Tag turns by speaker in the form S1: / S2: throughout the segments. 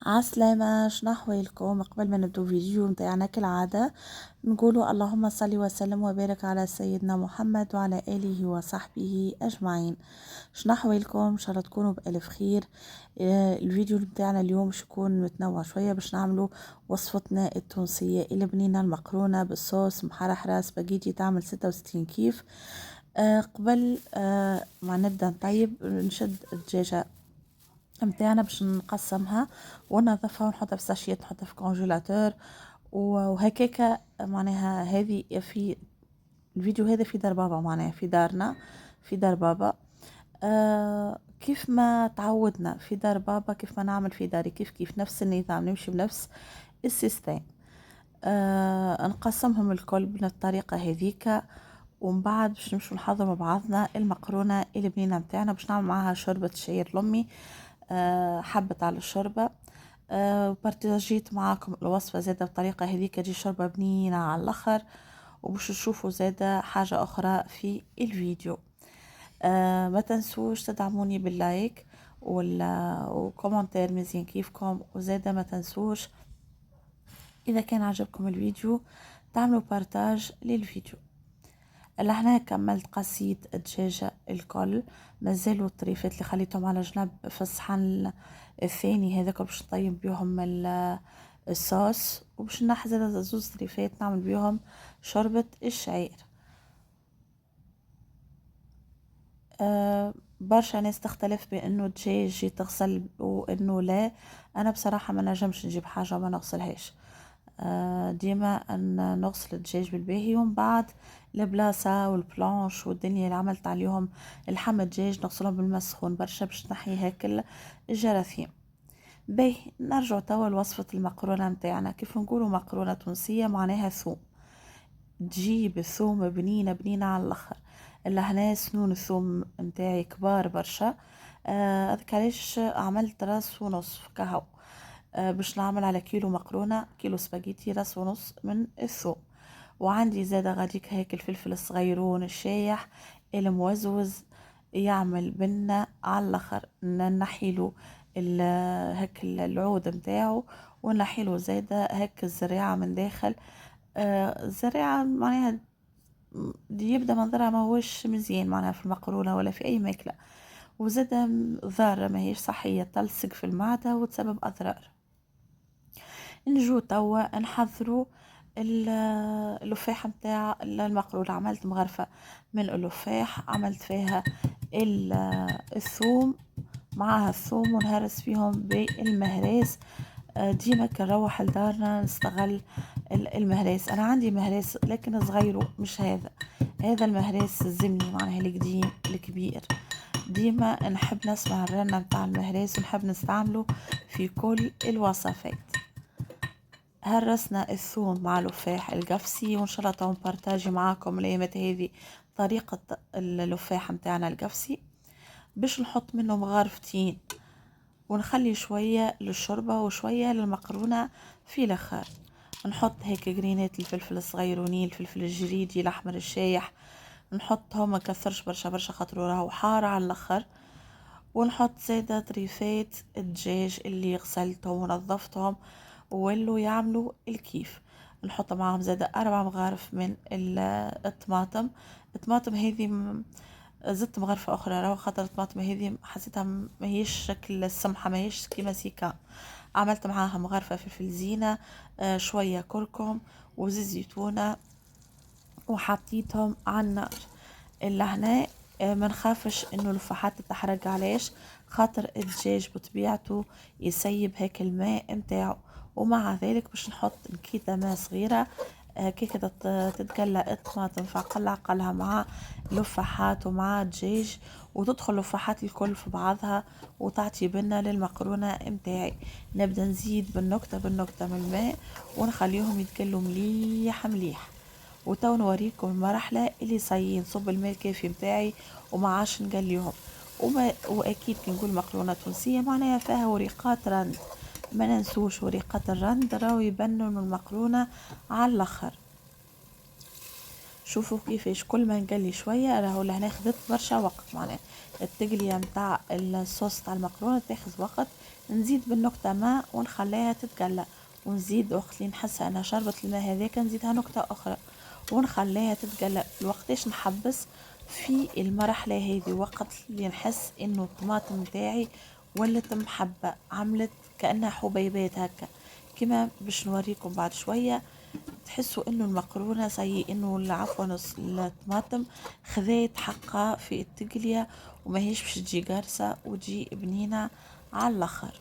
S1: عسلامة، شنو أحوالكم؟ قبل ما نبدو فيديو متاعنا كالعادة نقولوا اللهم صل وسلم وبارك على سيدنا محمد وعلى آله وصحبه أجمعين. شنو أحوالكم؟ إن شاء الله تكونوا بألف خير. الفيديو متاعنا اليوم باش يكون متنوع شوية، باش نعملوا وصفتنا التونسية البنينة المقرونة بالصوص محرحرة سباجيتي تعمل 66 كيف. قبل ما نبدأ نطيب نشد الدجاجة متاعنا باش نقسمها وننظفها ونحطها في ساشيات، نحطها في كونجيلاتور وهكاكا. معناها هذه في الفيديو هذا في دار بابا، معناها في دارنا في دار بابا. كيف ما تعودنا في دار بابا، كيف ما نعمل في داري، كيف نفس النظام، نمشي بنفس السيستم. نقسمهم الكل بنفس الطريقة هذيك، ومن بعد باش نمشوا نحضر مع بعضنا المقرونة البنينة متاعنا باش نعمل معاها شوربة شعير لأمي. حبت على الشوربة. بارتاجيت معاكم الوصفة زادة بطريقة هذيك تجي شوربة بنينة على الآخر، وباش تشوفوا زادة حاجة أخرى في الفيديو. ما تنسوش تدعموني باللايك وكومنتير مزيان كيفكم، وزادة ما تنسوش إذا كان عجبكم الفيديو تعملوا بارتاج للفيديو. لهنا كملت قصيد الدجاجة الكل، مازالوا الطريفات اللي خليتهم على جنب في الصحن الثاني هذاك باش نطيب بيهم الصوص، وباش نحزر زوز طريفات نعمل بيهم شوربة الشعير. برشا ناس تختلف بانه الدجاج يتغسل وانه لا. انا بصراحة ما نجمش نجيب حاجة وما نغسلهاش. ديما ان نغسل الدجاج بالباهي، ومن بعد البلاصة والبلانش والدنيا اللي عملت عليهم اللحم الدجاج نغسلهم بالماء السخون برشا باش نحي هاكل الجراثيم. باهي نرجع توا لوصفة المقرونة متاعنا. كيف نقولوا مقرونة تونسية معناها ثوم. تجيب الثوم بنينة بنينة على الاخر. اللي هنا سنون الثوم متاعي كبار برشا. هذاك علاش عملت راس ونص كهو. باش نعمل على كيلو مقرونة كيلو سباجيتي راس ونص من الثوم. وعندي زادة غاديك هيك الفلفل الصغيرون الشايح الموزوز يعمل بنة على الاخر. نحيلو هيك العود متاعو، ونحيلو زادة هيك الزريعة من داخل. الزريعة معناها يبدا منظرها ما هوش مزيان معناها في المقرونة ولا في أي ماكلة، وزادة ضارة ما هيش صحية، تلصق في المعدة وتسبب أضرار. نجو توا نحضروا اللفاح متاع المقرونة. عملت مغرفة من اللفاح، عملت فيها الثوم معاها الثوم ونهرس فيهم بالمهراس. ديما كنروح لدارنا نستغل المهراس. انا عندي مهراس لكن صغيره مش هذا المهراس الزمني معناها القديم الكبير. ديما نحب نسمع الرنة متاع المهراس ونحب نستعمله في كل الوصفات. هرسنا الثوم مع لفاح القفصي، وان شاء الله تو نبارتاجي معاكم الايامات هذه طريقة اللفاح متاعنا القفصي. باش نحط منه مغارفتين ونخلي شوية للشوربة وشوية للمقرونة في الاخر. نحط هيك جرينات الفلفل الصغيرونين، الفلفل الجريدي الاحمر الشايح نحطهم، ما نكثرش برشا برشا خاطر راهو حار على الاخر. ونحط زادة طريفات الدجاج اللي غسلتهم ونظفتهم وولوا يعملوا الكيف. نحط معاهم زادة 4 مغارف من الطماطم. الطماطم هذه زدت مغرفة أخرى راهو خاطر الطماطم هذه حسيتها ما هيش شكل السمحة، ما هيش كيما سيكا. عملت معاها مغرفة فلفل زينة، شوية كركم وزيت زيتونة، وحطيتهم على النار. اللي هنا ما نخافش انه الفحات تتحرق. علاش؟ خاطر الدجاج بطبيعته يسيب هيك الماء متاعه. ومع ذلك باش نحط نكيتة ماء صغيرة كي كده تتقلى الطماطم في عقل عقلها مع لفحات ومع دجاج، وتدخل لفحات الكل في بعضها وتعطي بنة للمقرونة متاعي. نبدأ نزيد بالنكتة بالنكتة من الماء ونخليهم يتقلوا مليح مليح. وتو نوريكم المرحلة اللي صايين نصب الماء الكافي متاعي وما عادش نقليهم. واكيد كي نقول مقرونة تونسية معناها فيها وريقات رند، ما ننسوش وريقات الرند راهو يبنوا المقرونة على الاخر. شوفوا كيفاش كل ما نقلي شوية راهو لهنا خذت برشا وقت. معناها التقلية متاع الصوص تاع المقرونة تاخذ وقت. نزيد بالنقطة ماء ونخليها تتقلى، ونزيد وقت اللي نحسها انها شربت الماء هذاك نزيدها نقطة اخرى ونخليها تتقلى. الوقتاش نحبس في المرحلة هذه، وقت اللي نحس انه الطماطم متاعي ولت محبة، عملت كأنها حبيبات هكا، كما باش نوريكم بعد شوية. تحسوا انه المقرونة زي انه عفوا الطماطم خذيت حقها في التقلية، وما هيش باش تجي قارصة وتجي بنينة على الاخر.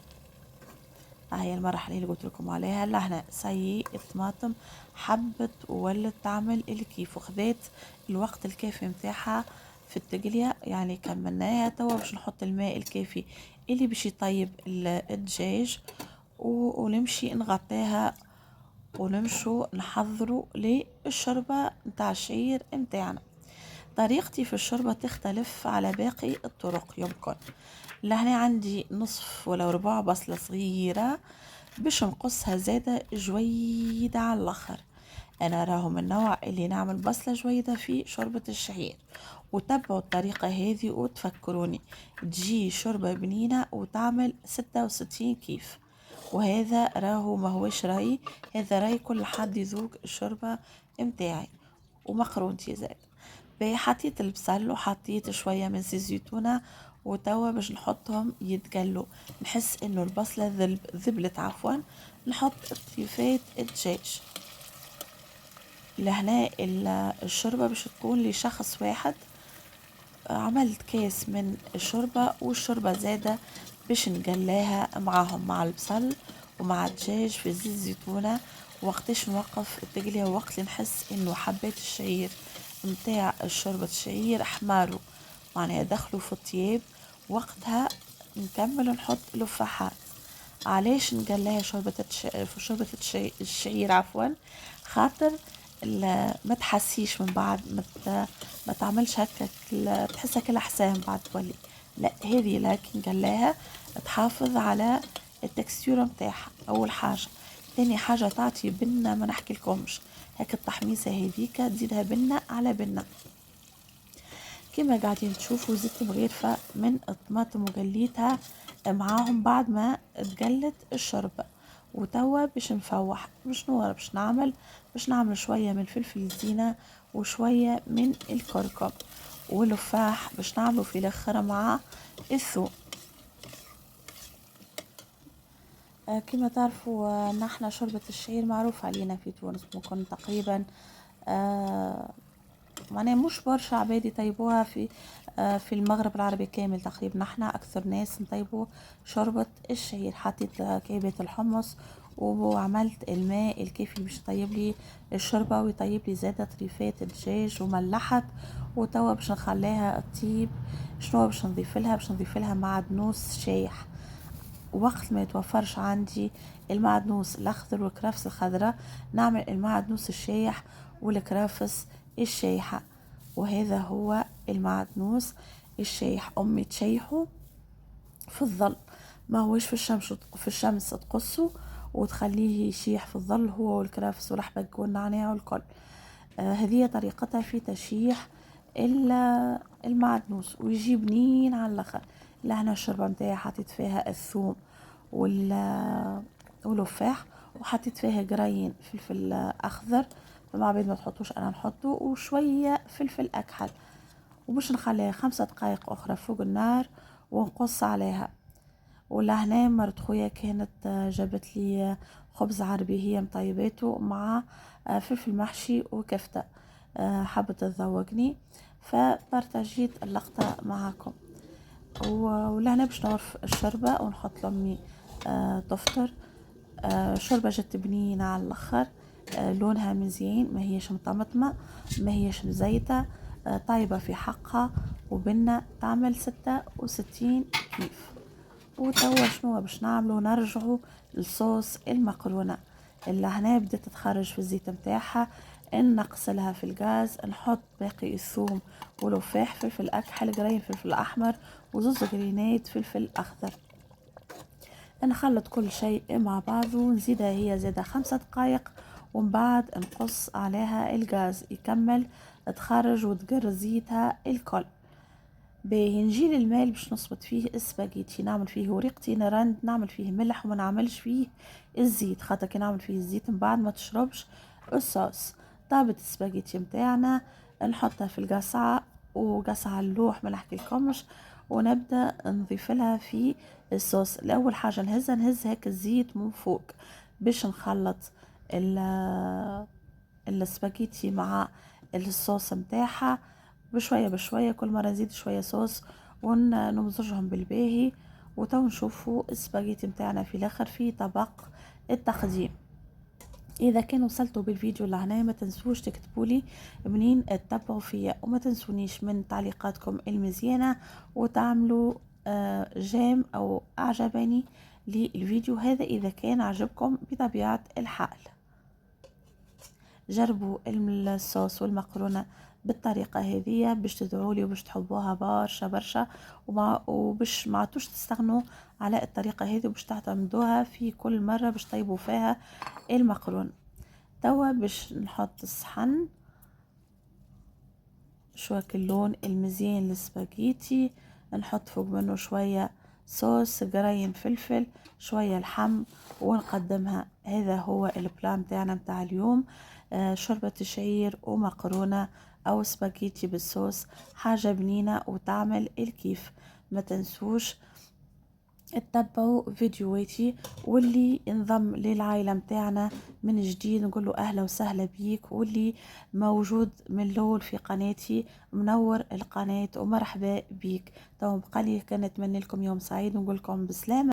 S1: هاي المرحلة اللي قلت لكم عليها. لهنا سي الطماطم حبت وولت تعمل الكيف، وخذيت الوقت الكافي متاعها في التقلية. يعني كملناها توا باش نحط الماء الكافي اللي باش يطيب الدجاج، ونمشي نغطيها ونمشوا نحضروا للشوربة متاع الشعير متاعنا. طريقتي في الشوربة تختلف على باقي الطرق يمكن. لهنا عندي نصف ولا ربع بصلة صغيرة باش نقصها زادة جويدة على الاخر. انا راهم من النوع اللي نعمل بصلة جويدة في شوربة الشعير، وتبعوا الطريقة هذه وتفكروني تجي شوربة بنينة وتعمل 66 كيف. وهذا راهو ما هوش رأي، هذا رأي كل حد يذوق الشوربة متاعي ومقرونتي زاد. حطيت البصل وحطيت شوية من زيت زيتونة، وتوا باش نحطهم يتقلوا. نحس انه البصلة ذبلت عفوا، نحط طريفات الدجاج. لهنا الشوربة باش تكون لشخص واحد. عملت كاس من الشوربة، والشوربة زادة باش نقلاها معاهم مع البصل ومع الدجاج في زيت الزيتونة. وقتاش نوقف التقلية؟ وقت اللي نحس انه حبات الشعير متاع شوربة الشعير احمروا، معناها دخلوا في الطياب. وقتها نكمل نحط لفاحات. علاش نقليها الشعير عفوا؟ خاطر ما تحسيش من بعد ما تعملش هكا تحسها كل حسام بعد تولي. لا، هذه لكن قلاها تحافظ على التكستيرة متاعها اول حاجة. ثاني حاجة تعطي بنة ما نحكي لكمش، هيك التحميصة هذيك تزيدها بنة على بنة. كما قاعدين تشوفوا زدت مغرفة من الطماطم وقليتها معاهم بعد ما تقلت الشوربة. وتوا باش نفوح باش نعمل شوية من فلفل الزينة وشوية من الكركم واللفاح باش نعملوا في الاخر مع الثوم. كما تعرفوا نحنا شوربة الشعير معروفة علينا في تونس، ممكن تقريبا معناها مش برشا عباد يطيبوها في المغرب العربي كامل تقريبا. نحنا اكثر ناس نطيبوا شوربة الشعير. حطيت كيبات الحمص وعملت الماء الكافي باش يطيب لي الشوربة ويطيب لي زادة طريفات الدجاج وملحت. وتوا باش نخليها تطيب. شنو باش نضيف لها؟ باش نضيف لها معدنوس شايح. وقت ما يتوفرش عندي المعدنوس الاخضر والكرافس الخضراء، نعمل المعدنوس الشايح والكرافس الشايحة. وهذا هو المعدنوس الشايح. امي تشيحه في الظل، ما هوش في الشمس تقصه وتخليه يشيح في الظل هو والكرافس والحبق والنعناع والكل. هذه طريقتها في تشييح المعدنوس ويجي بنين على الاخر. لهنا الشوربه متاعي حطيت فيها الثوم واللفاح، وحطيت فيها قراين فلفل اخضر، فما عبيد ما تحطوش انا نحطه، وشويه فلفل اكحل. وباش نخليها 5 دقائق اخرى فوق النار ونقص عليها. ولهنا مرت خويا كانت جابت لي خبز عربي هي مطيباته مع فلفل محشي وكفتة. حبت تذوقني فبارتاجيت اللقطة معاكم. ولهنا باش نغرف الشوربة ونحط لأمي تفطر. شوربة جت بنينة على الاخر. لونها مزيان، ما هيش مطمطمة، ما هيش مزيتة، طيبة في حقها وبنة تعمل 66 كيف. وتوا شنو باش نعملو؟ نرجعو لصوص المقرونة اللي هنا بدات تتخرج في الزيت متاعها. نقصلها في الغاز، نحط باقي الثوم ولفاح فلفل اكحل قرين فلفل احمر وزوز قرينات فلفل اخضر. نخلط كل شيء مع بعضه ونزيدها هي زادة 5 دقائق، ومن بعد نقص عليها الغاز يكمل تخرج وتقر زيتها الكل. باهي نجي للمال باش نصبت فيه السباجيتي، نعمل فيه ورقتين رند، نعمل فيه ملح وما نعملش فيه الزيت، خاطر كي نعمل فيه الزيت من بعد ما تشربش الصوص. طابت السباجيتي متاعنا نحطها في القصعة، وقصعة اللوح ما نحكيلكمش، ونبدا نضيف لها في الصوص. الاول حاجه نهز هيك الزيت من فوق باش نخلط السباجيتي مع الصوص متاعها بشويه بشويه، كل مره نزيد شويه صوص ونمزجهم بالباهي. وتو نشوفوا السباجيتي متاعنا في الاخر في طبق التقديم. اذا كان وصلتوا بالفيديو لهنا ما تنسوش تكتبولي منين تتبعوا فيا، وما تنسونيش من تعليقاتكم المزيانه، وتعملوا جيم او اعجبني للفيديو هذا اذا كان عجبكم بطبيعه الحال. جربوا الصوص والمكرونه بالطريقه هذه باش تدعولي وباش تحبوها برشا برشا، وباش ما عدتوش تستغنوا على الطريقه هذه، وباش تعتمدوها في كل مره باش طيبوا فيها المكرونه. توا باش نحط الصحن شوية اللون المزيان للسباجيتي، نحط فوق منه شوية صوص قرين فلفل، شوية لحم، ونقدمها. هذا هو البلان متاعنا متاع اليوم، شوربة شعير ومكرونة او سباجيتي بالصوص، حاجة بنينة وتعمل الكيف. ما تنسوش اتبعوا فيديوهاتي، واللي انضم للعائلة متاعنا من جديد نقوله اهلا وسهلا بيك، واللي موجود من الاول في قناتي منور القناة ومرحبا بيك. تو بقالي كان نتمنى لكم يوم سعيد ونقول لكم بسلامة.